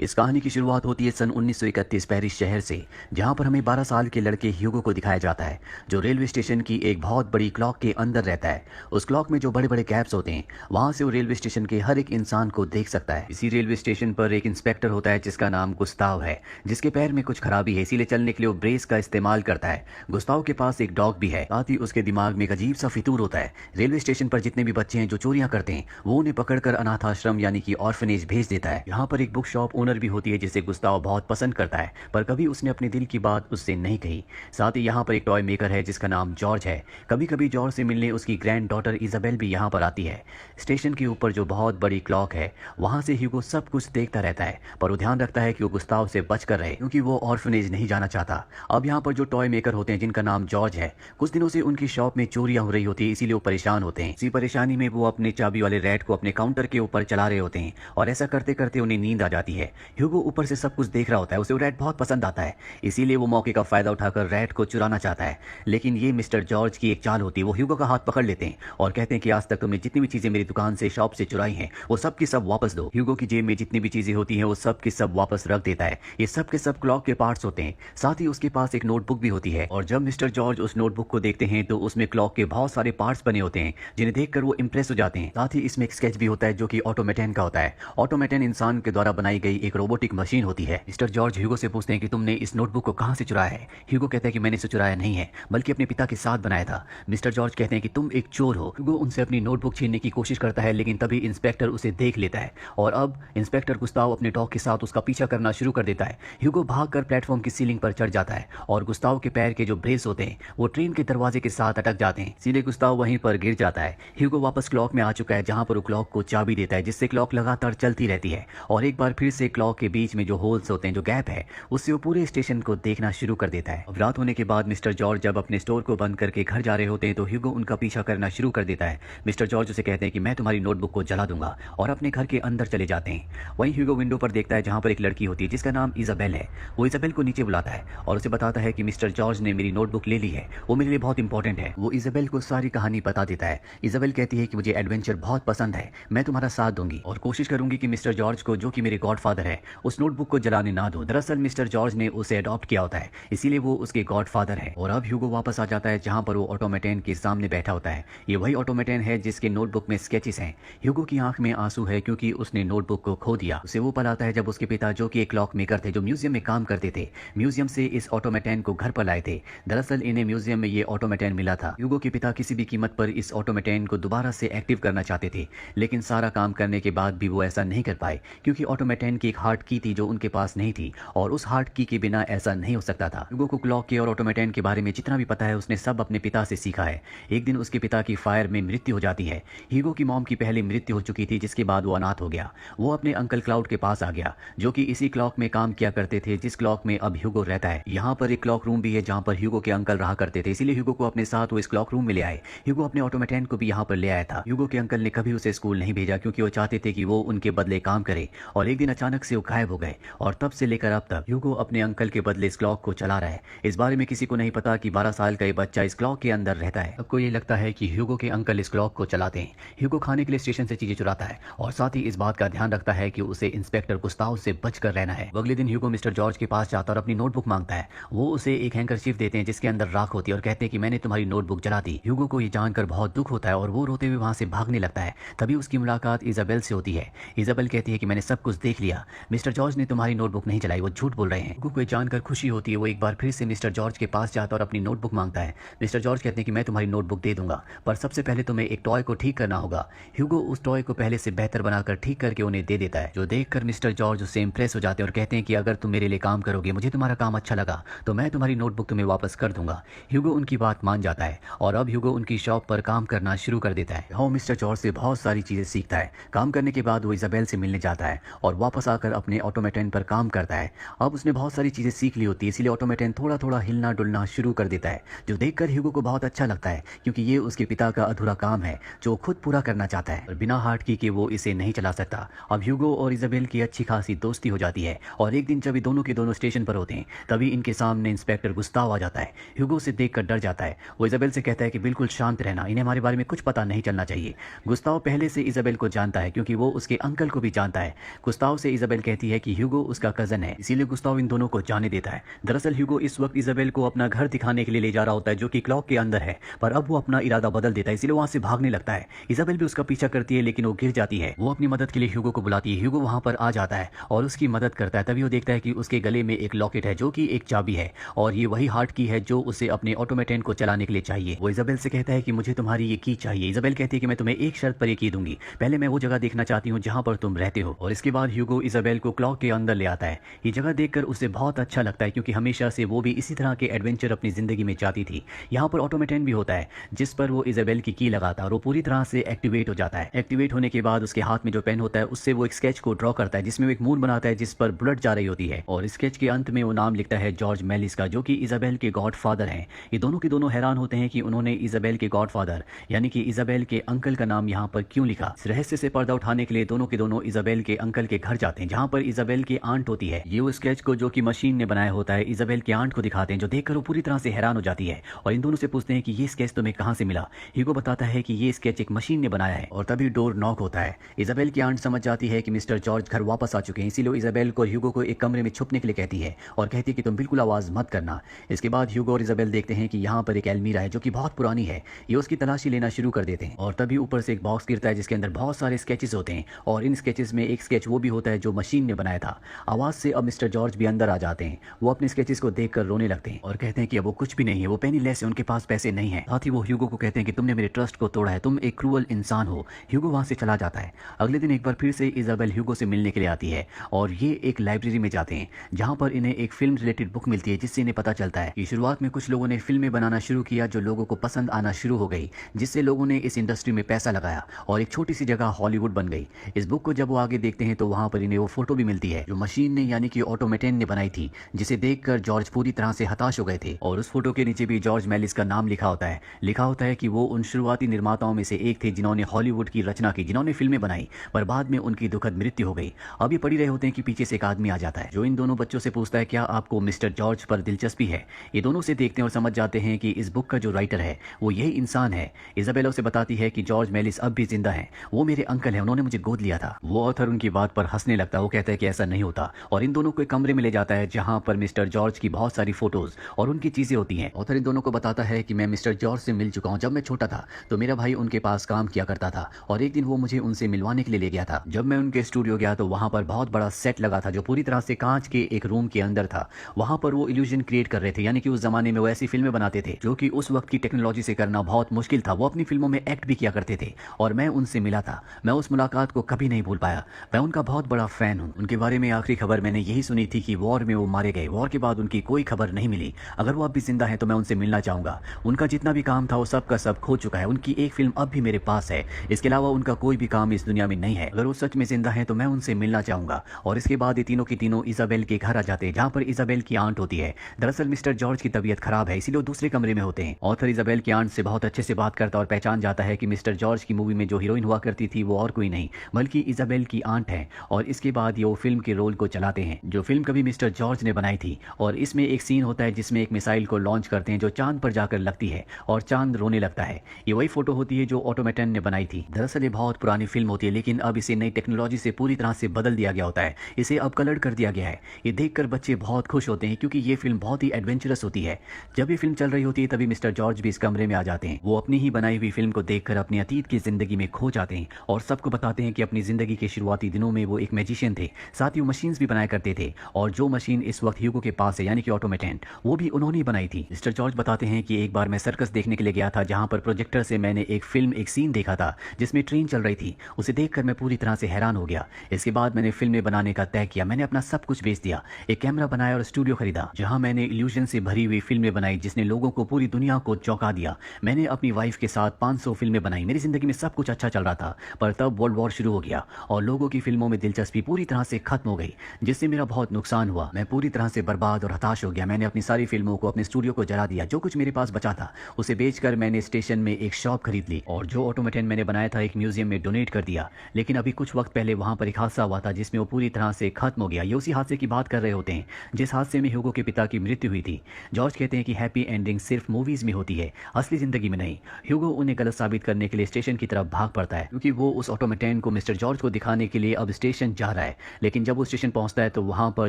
इस कहानी की शुरुआत होती है सन 1931 पेरिस शहर से, जहां पर हमें 12 साल के लड़के ह्यूगो को दिखाया जाता है, जो रेलवे स्टेशन की एक बहुत बड़ी क्लॉक के अंदर रहता है। उस क्लॉक में जो बड़े बड़े गैप्स होते हैं, वहां से वो रेलवे स्टेशन के हर एक इंसान को देख सकता है। इसी रेलवे स्टेशन पर एक इंस्पेक्टर होता है जिसका नाम गुस्ताव है, जिसके पैर में कुछ खराबी है, इसीलिए चलने के लिए वो ब्रेस का इस्तेमाल करता है। गुस्ताव के पास एक डॉग भी है, साथ ही उसके दिमाग में एक अजीब सा फितूर होता है। रेलवे स्टेशन पर जितने भी बच्चे हैं जो चोरियां करते हैं, वो उन्हें पकड़कर अनाथ आश्रम यानी कि ऑर्फनेज भेज देता है। यहाँ पर एक बुक शॉप ओनर भी होती है जिसे गुस्ताव बहुत पसंद करता है, पर कभी उसने अपने दिल की बात उससे नहीं कही। साथ ही यहाँ पर एक टॉय मेकर है जिसका नाम जॉर्ज है। कभी कभी जॉर्ज से मिलने उसकी ग्रैंड डॉटर इजाबेल भी यहाँ पर आती है। स्टेशन के ऊपर जो बहुत बड़ी क्लॉक है, वहां से ह्यूगो सब कुछ देखता रहता है, पर वो ध्यान रखता है कि वो गुस्ताव से बच कर रहे, क्योंकि वो ऑर्फनेज नहीं जाना चाहता। अब यहाँ पर जो टॉय मेकर होते हैं जिनका नाम जॉर्ज है, कुछ दिनों से उनकी शॉप में चोरियां हो रही होती है, इसीलिए वो परेशान होते हैं। इसी परेशानी में वो अपने चाबी वाले रैट को अपने काउंटर के ऊपर चला रहे होते हैं, और ऐसा करते करते उन्हें नींद आ जाती है। ह्यूगो ऊपर से सब कुछ देख रहा होता है, उसे वो रैट बहुत पसंद आता है, इसीलिए वो मौके का फायदा उठाकर रैट को चुराना चाहता है। लेकिन ये मिस्टर जॉर्ज की एक चाल होती है। वो ह्यूगो का हाथ पकड़ लेते हैं और कहते हैं कि आज तक तुमने जितनी भी चीजें मेरी दुकान से, शॉप से चुराई हैं, वो सब की सब वापस दो। ह्यूगो की जेब में जितनी भी चीजें होती हैं, वो सब की सब वापस रख देता है। ये सब के सब क्लॉक के पार्ट्स होते हैं। साथ ही उसके पास एक नोटबुक भी होती है, और जब मिस्टर जॉर्ज उस नोटबुक को देखते हैं तो उसमें क्लॉक के बहुत सारे पार्ट्स बने होते हैं, जिन्हें देखकर वो इंप्रेस हो जाते हैं। साथ ही इसमें एक स्केच भी होता है जो कि ऑटोमेटन का होता है। ऑटोमेटन इंसान के द्वारा बनाई गई एक रोबोटिक मशीन होती है। मिस्टर जॉर्ज ह्यूगो से पूछते हैं कि तुमने इस नोटबुक को कहां से चुराया है। ह्यूगो कहता है कि मैंने इसे चुराया नहीं है, बल्कि अपने पिता के साथ बनाया था। मिस्टर जॉर्ज कहते हैं कि तुम एक चोर हो। ह्यूगो उनसे अपनी नोटबुक छीनने की कोशिश करता है, लेकिन तभी इंस्पेक्टर उसे देख लेता है, और अब इंस्पेक्टर गुस्ताव अपने डॉग के साथ उसका पीछा करना शुरू कर देता है। ह्यूगो भागकर प्लेटफॉर्म की सीलिंग पर चढ़ जाता है, और गुस्ताव के पैर के जो ब्रेस होते हैं वो ट्रेन के दरवाजे के साथ अटक जाते हैं, इसीलिए गुस्ताव वहीं पर गिर जाता है। ह्यूगो वापस क्लॉक में आ चुका है, जहां पर वो क्लॉक को चाबी देता है, जिससे क्लॉक लगातार चलती रहती है, और एक बार फिर से क्लॉक के बीच में जो होल्स होते हैं, जो गैप है, उससे वो पूरे स्टेशन को देखना शुरू कर देता है। अब रात होने के बाद मिस्टर जॉर्ज जब अपने स्टोर को बंद करके घर जा रहे होते हैं तो ह्यूगो उनका पीछा करना शुरू कर देता है। मिस्टर जॉर्ज उसे कहते हैं कि मैं तुम्हारी नोटबुक को जला दूंगा, और अपने घर के अंदर चले जाते हैं। वहीं ह्यूगो विंडो पर देखता है जहां पर एक लड़की होती है जिसका नाम इजाबेल है। वो इजाबेल को नीचे बुलाता है और उसे बताता है कि मिस्टर जॉर्ज ने मेरी नोटबुक ले ली है, वो मेरे लिए बहुत इंपॉर्टेंट है। वो इजाबेल को सारी कहानी बता देता है। इजाबेल कहती है कि मुझे एडवेंचर बहुत पसंद है, मैं तुम्हारा साथ दूंगी और कोशिश करूंगी कि मिस्टर जॉर्ज को, जो कि मेरे गॉडफादर है, उस नोटबुक को जलाने ना दो। दरअसल मिस्टर जॉर्ज ने उसे अडॉप्ट किया होता है, इसीलिए वो उसके गॉडफादर है। और अब ह्यूगो वापस आ जाता है जहां पर वो ऑटोमेटन के सामने बैठा होता है। ये वही ऑटोमेटन है जिसके नोटबुक में स्केचेस हैं। ह्यूगो की आंख में आंसू है क्योंकि उसने नोटबुक को खो दिया। उसे वो पल आता है जब उसके पिता, जो कि एक क्लॉक मेकर थे, जो म्यूजियम में काम करते थे, म्यूजियम से इस ऑटोमेटन को घर पर लाए थे। दरअसल इन्हें म्यूजियम में ये ऑटोमेटन मिला था। ह्यूगो के पिता किसी भी कीमत पर इस ऑटोमेटन को दोबारा से एक्टिव करना चाहते थे, लेकिन सारा काम करने के बाद भी वो ऐसा नहीं कर पाए, क्योंकि ऑटोमेटन की एक हार्ट की थी जो उनके पास नहीं थी, और उस हार्ट की के बिना ऐसा नहीं हो सकता था। ह्यूगो को क्लॉक के और ऑटोमेटन के बारे में जितना भी पता है, उसने सब अपने पिता से सीखा है। एक दिन उसके पिता की फायर में मृत्यु हो जाती है। ह्यूगो की मॉम की पहले मृत्यु हो चुकी थी, जिसके बाद वो अनाथ हो गया। वो अपने अंकल क्लाउड के पास आ गया, जो कि इसी क्लॉक में काम किया करते थे जिस क्लॉक में अब ह्यूगो रहता है। यहाँ पर एक क्लॉक रूम भी है जहाँ पर ह्यूगो के अंकल रहा करते थे, इसीलिए ह्यूगो को अपने साथ वो इस क्लॉक रूम में ले आए। ह्यूगो अपने ऑटोमेटन को भी यहाँ पर ले आया था। ह्यूगो के अंकल ने कभी उसे स्कूल नहीं भेजा, क्योंकि वो चाहते थे कि वो उनके बदले काम करे, और एक दिन अचानक से वो गायब हो गए, और तब से लेकर अब तक ह्यूगो अपने अंकल के बदले इस क्लॉक को चला रहा है। इस बारे में किसी को नहीं पता कि 12 साल का ये बच्चा इस क्लॉक के अंदर रहता है। सबको ये लगता है कि ह्यूगो के अंकल इस क्लॉक को चलाते हैं। ह्यूगो खाने के लिए स्टेशन से चीजें चुराता है, और साथ ही इस बात का ध्यान रखता है कि उसे इंस्पेक्टर गुस्ताव से बचकर रहना है। अगले दिन ह्यूगो मिस्टर जॉर्ज के पास जाता और अपनी नोटबुक मांगता है। वो उसे एक हैंकरचीफ देते हैं जिसके अंदर राख होती है, और कहते हैं कि मैंने तुम्हारी नोटबुक जला दी। ह्यूगो को ये जानकर बहुत दुख होता है, और वो रोते हुए वहां से भागने लगता है। तभी उसकी मुलाकात इजाबेल से होती है। इजाबेल कहती है कि मैंने सब कुछ देख लिया, मिस्टर जॉर्ज ने तुम्हारी नोटबुक नहीं जलाई, वो झूठ बोल रहे हैं। ह्यूगो को जानकर खुशी होती है। वो एक बार फिर से मिस्टर जॉर्ज के पास जाता और अपनी नोटबुक मांगता है। मिस्टर जॉर्ज कहते हैं कि मैं तुम्हारी नोटबुक दे दूंगा, पर सबसे पहले तुम्हें एक टॉय को ठीक करना होगा। ह्यूगो उस टॉय को पहले से बेहतर बनाकर ठीक करके उन्हें दे देता है, जो देखकर मिस्टर जॉर्ज उससे इंप्रेस हो जाते हैं और कहते हैं कि अगर तुम मेरे लिए काम करोगे, मुझे तुम्हारा काम अच्छा लगा, तो मैं तुम्हारी नोटबुक तुम्हें वापस कर दूंगा। ह्यूगो उनकी बात मान जाता है, और अब ह्यूगो उनकी शॉप पर काम करना शुरू कर देता है। वो मिस्टर जॉर्ज से बहुत सारी चीजें सीखता है। काम करने के बाद वो इजाबेल से मिलने जाता है, और वापस आकर अपने ऑटोमेटन पर काम करता है। अब उसने बहुत सारी चीजें सीख ली होती है, इसीलिए ऑटोमेटन थोड़ा थोड़ा हिलना डुलना शुरू कर देता है, जो देखकर ह्यूगो को बहुत अच्छा लगता है, क्योंकि ये उसके पिता का अधूरा काम है जो खुद पूरा करना चाहता है, और बिना हार्ट की के वो इसे नहीं चला सकता। अब ह्यूगो और इजाबेल की अच्छी खासी दोस्ती हो जाती है, और एक दिन जब ये दोनों के दोनों स्टेशन पर होते हैं, तभी इनके सामने इंस्पेक्टर गुस्ताव आ जाता है। ह्यूगो से देखकर डर जाता है। वो इजाबेल से कहता है कि बिल्कुल शांत रहना, इन्हें हमारे बारे में कुछ पता नहीं चलना चाहिए। गुस्ताव पहले से इजाबेल को जानता है, क्योंकि वो उसके अंकल को भी जानता है। गुस्ताव से इजाबेल इजाबेल कहती है कि ह्यूगो उसका कजन है, इसीलिए गुस्ताव इन दोनों को जाने देता है। दरअसल ह्यूगो इस वक्त इजाबेल को अपना घर दिखाने के लिए ले जा रहा होता है जो कि क्लॉक के अंदर है, पर अब वो अपना इरादा बदल देता है, इसीलिए वहां से भागने लगता है। इजाबेल भी उसका पीछा करती है लेकिन वो गिर जाती है। वो अपनी मदद के लिए ह्यूगो को बुलाती है। ह्यूगो वहां पर आ जाता है और उसकी मदद करता है। तभी वो देखता है कि उसके गले में एक लॉकेट है जो कि एक चाबी है और ये वही हार्ट की है जो उसे अपने ऑटोमेटन को चलाने के लिए चाहिए। वो इजाबेल से कहता है कि मुझे तुम्हारी ये की चाहिए। इजाबेल कहती है कि मैं तुम्हें एक शर्त पर ये की दूंगी, पहले मैं वो जगह देखना चाहती हूँ जहां पर तुम रहते हो। और इसके बाद ह्यूगो इजाबेल को क्लॉक के अंदर ले आता है। ये जगह देखकर उसे बहुत अच्छा लगता है क्योंकि हमेशा से वो भी इसी तरह के एडवेंचर अपनी जिंदगी में चाहती थी। यहाँ पर ऑटोमेटन भी होता है जिस पर वो इजाबेल की लगाता है और वो पूरी तरह से एक्टिवेट हो जाता है। एक्टिवेट होने के बाद उसके हाथ में जो पेन होता है उससे वो एक स्केच को ड्रॉ करता है जिसमें वो एक मून बनाता है जिस पर ब्लड जा रही होती है और स्केच के अंत में वो नाम लिखता है जॉर्ज मेलिस का, जो कि इजाबेल के गॉडफादर हैं। ये दोनों के दोनों हैरान होते हैं कि उन्होंने इजाबेल के गॉडफादर यानी कि इजाबेल के अंकल का नाम यहाँ पर क्यों लिखा। इस रहस्य से पर्दा उठाने के लिए दोनों के दोनों इजाबेल के अंकल के घर जाते हैं जहाँ पर इजाबेल की आंट होती है। ये वो स्केच को जो कि मशीन ने बनाया होता है इजाबेल की आंट को दिखाते हैं, जो देखकर वो पूरी तरह से हैरान हो जाती है और इन दोनों से पूछते हैं कि ये स्केच तुम्हें कहाँ से मिला। ह्यूगो बताता है कि ये स्केच एक मशीन ने बनाया है और तभी डोर नॉक होता है। इजाबेल की आंट समझ जाती है कि मिस्टर जॉर्ज घर वापस आ चुके हैं, इसीलिए इजाबेल को ह्यूगो को एक कमरे में छुपने के लिए कहती है और कहती है कि तुम बिल्कुल आवाज मत करना। इसके बाद ह्यूगो और इजाबेल देखते हैं कि यहाँ पर एक अलमीरा है जो कि बहुत पुरानी है। ये उसकी तलाशी लेना शुरू कर देते हैं और तभी ऊपर से एक बॉक्स गिरता है जिसके अंदर बहुत सारे स्केचेस होते हैं और इन स्केचेस में एक स्केच वो भी होता है जो मशीन ने बनाया था। आवाज से अब मिस्टर जॉर्ज भी अंदर आ जाते हैं। वो अपने स्केचेस को देखकर रोने लगते हैं और कहते हैं कि अब वो कुछ भी नहीं है, वो पेनीलेस है, उनके पास पैसे नहीं है। साथ ही वो ह्यूगो को कहते हैं कि तुमने मेरे ट्रस्ट को तोड़ा है, तुम एक क्रूअल इंसान हो। ह्यूगो वहां से चला जाता है। अगले दिन एक बार फिर से इजाबेल ह्यूगो से मिलने के लिए आती है और ये एक लाइब्रेरी में जाते हैं जहां पर इन्हें एक फिल्म रिलेटेड बुक मिलती है जिससे इन्हें पता चलता है कि शुरुआत में कुछ लोगों ने फिल्में बनाना शुरू किया जो लोगों को पसंद आना शुरू हो गई, जिससे लोगों ने इस इंडस्ट्री में पैसा लगाया और एक छोटी सी जगह हॉलीवुड बन गई। इस बुक को जब वो आगे देखते हैं तो वहां पर इन्हें वो फोटो भी मिलती है जो मशीन ने यानी कि ऑटोमेटन ने बनाई थी, जिसे देखकर जॉर्ज पूरी तरह से हताश हो गए थे। और उस फोटो के नीचे भी जॉर्ज मेलिस का नाम लिखा होता है। लिखा होता है कि वो उन शुरुआती निर्माताओं में से एक थे जिन्होंने हॉलीवुड की रचना की, जिन्होंने फिल्में बनाई, पर बाद में उनकी दुखद मृत्यु हो गई। अब ये पढ़ी रहे होते हैं कि पीछे से एक आदमी आ जाता है जो इन दोनों बच्चों से पूछता है क्या आपको मिस्टर जॉर्ज पर दिलचस्पी है। ये दोनों से देखते हैं और समझ जाते हैं कि इस बुक का जो राइटर है वो यही इंसान है। इजाबेला उसे बताती है कि जॉर्ज मेलिस अब भी जिंदा है, वो मेरे अंकल है, उन्होंने मुझे गोद लिया था। वो ऑथर उनकी बात पर हंसने लगता है। वो कहता है कि ऐसा नहीं होता और इन दोनों को एक कमरे में ले जाता है जहां पर मिस्टर जॉर्ज की बहुत सारी फोटोज और उनकी चीजें होती हैं। ऑथर इन दोनों को बताता है कि मैं मिस्टर जॉर्ज से मिल चुका हूं। जब मैं छोटा था तो मेरा भाई उनके पास काम किया करता था और एक दिन वो मुझे उनसे मिलवाने के लिए ले गया था। जब मैं उनके स्टूडियो गया तो वहां पर बहुत बड़ा सेट लगा था जो पूरी तरह से कांच के एक रूम के अंदर था। वहां पर वो इल्यूजन क्रिएट कर रहे थे, यानी कि उस जमाने में वो ऐसी फिल्में बनाते थे जो कि उस वक्त की टेक्नोलॉजी से करना बहुत मुश्किल था। वो अपनी फिल्मों में एक्ट भी किया करते थे और मैं उनसे मिला था। मैं उस मुलाकात को कभी नहीं भूल पाया। मैं उनका बहुत बड़ा फैन हूँ। उनके बारे में आखिरी खबर मैंने यही सुनी थी कि वॉर में वो मारे गए। वॉर के बाद उनकी कोई खबर नहीं मिली। अगर वो अब भी जिंदा है तो मैं उनसे मिलना चाहूंगा। उनका जितना भी काम था वो सब का सब खो चुका है। उनकी एक फिल्म अब भी मेरे पास है, इसके अलावा उनका कोई भी काम इस दुनिया में नहीं है। अगर वो सच में जिंदा है तो मैं उनसे मिलना चाहूंगा। और इसके बाद ये तीनों की तीनों इजाबेल के घर आ जाते हैं जहाँ पर इजाबेल की आंट होती है। दरअसल मिस्टर जॉर्ज की तबीयत खराब है, इसीलिए वो दूसरे कमरे में होते हैं। ऑथर इजाबेल की आंट से बहुत अच्छे से बात करता और पहचान जाता है कि मिस्टर जॉर्ज की मूवी में जो हीरोइन हुआ करती थी वो और कोई नहीं बल्कि इजाबेल की आंट है। और इसके बाद ये वो फिल्म के रोल को चलाते हैं जो फिल्म कभी मिस्टर जॉर्ज ने बनाई थी। और इसमें एक सीन होता है जिसमें एक मिसाइल को लॉन्च करते हैं जो चांद पर जाकर लगती है और चांद रोने लगता है। ये वही फोटो होती है जो ऑटोमेटन ने बनाई थी। दरअसल ये बहुत पुरानी फिल्म होती है लेकिन अब इसे नई टेक्नोलॉजी से पूरी तरह से बदल दिया गया होता है। इसे अब कलर कर दिया गया है। ये देखकर बच्चे बहुत खुश होते हैं क्योंकि ये फिल्म बहुत ही एडवेंचरस होती है। जब ये फिल्म चल रही होती है तभी मिस्टर जॉर्ज भी इस कमरे में आ जाते हैं। वो अपनी ही बनाई हुई फिल्म को देखकर अपनी अतीत की जिंदगी में खो जाते हैं और सबको बताते हैं कि अपनी जिंदगी के शुरुआती दिनों में वो एक मैजिशियन थे, साथ ही वो मशीन्स भी बनाया करते थे और जो मशीन इस वक्त ह्यूगो के पास है यानी कि ऑटोमेटन, वो भी उन्होंने ही बनाई थी। मिस्टर जॉर्ज बताते हैं कि एक बार मैं सर्कस देखने के लिए गया था जहां पर प्रोजेक्टर से मैंने एक सीन देखा था जिसमें ट्रेन चल रही थी। उसे देखकर मैं पूरी तरह से हैरान हो गया। इसके बाद मैंने फिल्में बनाने का तय किया। मैंने अपना सब कुछ बेच दिया, एक कैमरा बनाया और स्टूडियो खरीदा जहां मैंने इल्यूजन से भरी हुई फिल्में बनाई जिसने लोगों को पूरी दुनिया को चौंका दिया। मैंने अपनी वाइफ के साथ 500 फिल्में बनाई। मेरी जिंदगी में सब कुछ अच्छा चल रहा था, पर तब वर्ल्ड वॉर शुरू हो गया और लोगों की फिल्मों में दिलचस्पी पूरी तरह से खत्म हो गई, जिससे मेरा बहुत नुकसान हुआ। मैं पूरी तरह से बर्बाद और हताश हो गया। मैंने अपनी सारी फिल्मों को, अपने स्टूडियो को जला दिया। जो कुछ मेरे पास बचा था उसे बेचकर मैंने स्टेशन में एक शॉप खरीद ली और जो ऑटोमेटन मैंने बनाया था एक म्यूजियम में डोनेट कर दिया। लेकिन अभी कुछ वक्त पहले वहां पर एक हादसा हुआ था जिसमें वो पूरी तरह से खत्म हो गया। ये उसी हादसे की बात कर रहे होते हैं जिस हादसे में ह्यूगो के पिता की मृत्यु हुई थी। जॉर्ज कहते हैं कि हैप्पी एंडिंग सिर्फ मूवीज में होती है, असली जिंदगी में नहीं। ह्यूगो उन्हें गलत साबित करने के लिए स्टेशन की तरफ भाग पड़ता है क्योंकि वो उस ऑटोमेटन को मिस्टर जॉर्ज को दिखाने के लिए अब स्टेशन जा रहा रहा है। लेकिन जब वो स्टेशन पहुंचता है तो वहां पर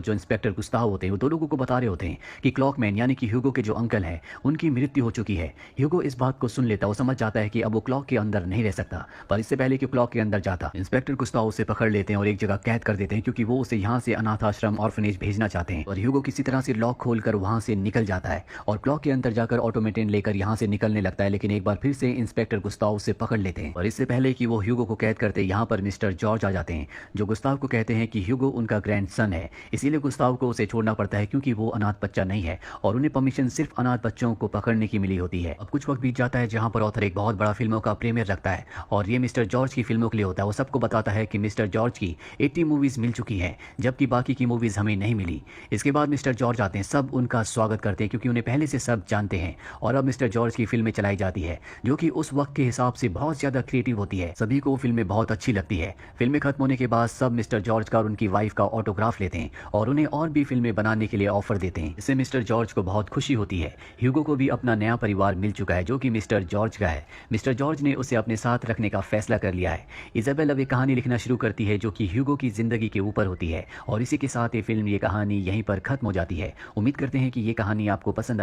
जो इंस्पेक्टर गुस्ताव होते हैं वो दो लोगों को बता रहे होते हैं कि क्लॉकमैन यानी कि ह्यूगो के जो अंकल हैं उनकी मृत्यु हो चुकी है। ह्यूगो इस बात को सुन लेता, वो समझ जाता है कि अब वो क्लॉक के अंदर नहीं रह सकता, पर इससे पहले कि क्लॉक के अंदर जाता इंस्पेक्टर गुस्ताव उसे पकड़ लेते हैं और एक जगह कैद कर देते हैं, क्योंकि वो उसे यहाँ से अनाथ आश्रम ऑर्फनेज भेजना चाहते हैं। और ह्यूगो किसी तरह से लॉक खोलकर वहां से निकल जाता है और क्लॉक के अंदर जाकर ऑटोमेटन लेकर यहाँ से निकलने लगता है। लेकिन एक बार फिर से इंस्पेक्टर गुस्ताव उसे पकड़ लेते हैं और इससे पहले कि वो ह्यूगो को कैद करते यहाँ पर मिस्टर जॉर्ज आ जाते हैं, जो गुस्ताव को कहते हैं कि ह्यूगो उनका ग्रैंडसन है, इसीलिए गुस्ताव को उसे छोड़ना पड़ता है क्योंकि वो अनाथ बच्चा नहीं है और उन्हें परमिशन सिर्फ अनाथ बच्चों को पकड़ने की मिली होती है। अब कुछ वक्त बीत जाता है जहां पर ऑथर एक बहुत बड़ा फिल्मों का प्रीमियर रखता है और ये मिस्टर जॉर्ज की फिल्मों के लिए होता है। वो सबको बताता है कि मिस्टर जॉर्ज की 80 मूवीज मिल चुकी हैं, जबकि बाकी की मूवीज हमें नहीं मिली। इसके बाद मिस्टर जॉर्ज आते हैं, सब उनका स्वागत करते हैं क्योंकि उन्हें पहले से सब जानते हैं और अब मिस्टर जॉर्ज की फिल्में चलाई जाती है जो कि उस वक्त के हिसाब से बहुत ज्यादा क्रिएटिव होती है। सभी को फिल्में बहुत अच्छी लगती है। फिल्में खत्म होने के बाद सब मिस्टर जॉर्ज का और उनकी वाइफ का ऑटोग्राफ लेते हैं और उन्हें और भी फिल्में बनाने के लिए ऑफर देते हैं। इससे मिस्टर जॉर्ज को बहुत खुशी होती है। ह्यूगो को भी अपना नया परिवार मिल चुका है जो कि मिस्टर जॉर्ज का है। मिस्टर जॉर्ज ने उसे अपने साथ रखने का फैसला कर लिया है। इजाबेल अब एक कहानी लिखना शुरू करती है जो कि ह्यूगो की जिंदगी के ऊपर होती है और इसी के साथ ये फिल्म, ये कहानी यहीं पर खत्म हो जाती है। उम्मीद करते हैं कि ये कहानी आपको पसंद